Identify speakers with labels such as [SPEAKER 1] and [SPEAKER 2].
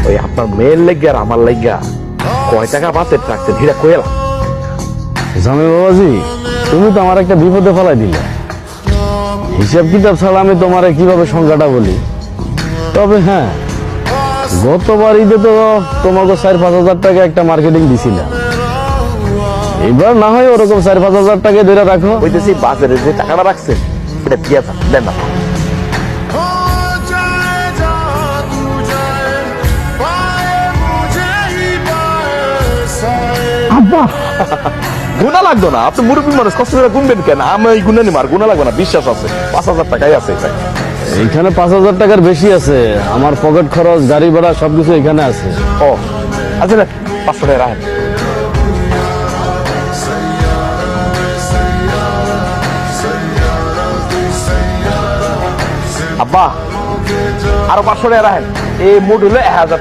[SPEAKER 1] ওই আপনার মেয়ের লেগে আর আমার লেগা কয় টাকা বাতের রাখছেন হিরা কয়েলা।
[SPEAKER 2] জামাই বাবাজি, তুমি তো আমার একটা বিপদে ফেলাই দিলে। হিসাব কিতাব ছাড়া আমি তোমার কিভাবে সংখ্যাটা বলি। তবে হ্যাঁ, গতবার ঈদে তো তোমাকে 4-5 হাজার টাকা একটা মার্কেটিং দিছিলাম। এবার না হয় ওরকম 4-5 হাজার টাকা ধরে রাখো।
[SPEAKER 1] হইতেছি বাজারে যে টাকাটা রাখছেন এটা দিয়ে যান, দেন না।
[SPEAKER 2] আব্বা,
[SPEAKER 1] গুণা লাগতো না, আপনি মুরব্বী মানুষ কষ্ট করে গুনবেন কেন? আমি এই গুণা নিব, আর গুণা লাগবে না, বিশ্বাস আছে। 5,000 টাকাই আছে এখানে।
[SPEAKER 2] এইখানে 5,000 টাকার বেশি আছে। আমার পকেট খরচ, গাড়ি ভাড়া সবকিছু এখানে আছে।
[SPEAKER 1] ও আচ্ছা, 500 টাকা রাখেন। আব্বা আরো 500 টাকা রাখেন, এই মোট হলো 1,000।